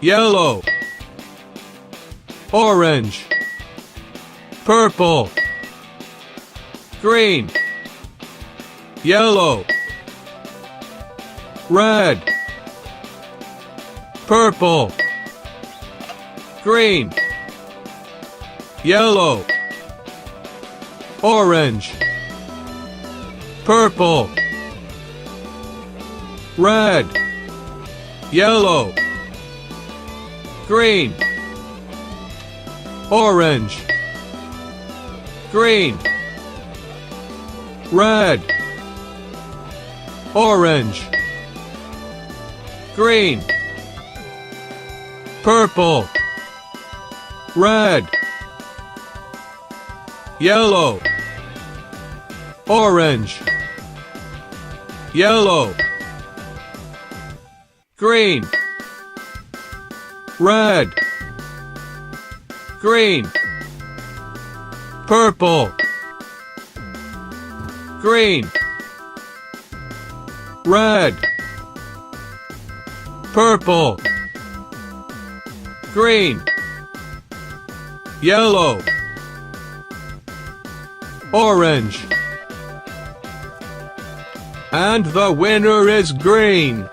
yellow, orange, purple, green, yellow, red, purple, green, yellow, orange, purple, red, yellow, green, orange, green, red, orange, green, purple, red, yellow, orange, yellow, green, red, green, purple, green, red, purple, green, yellow, orange. And the winner is green.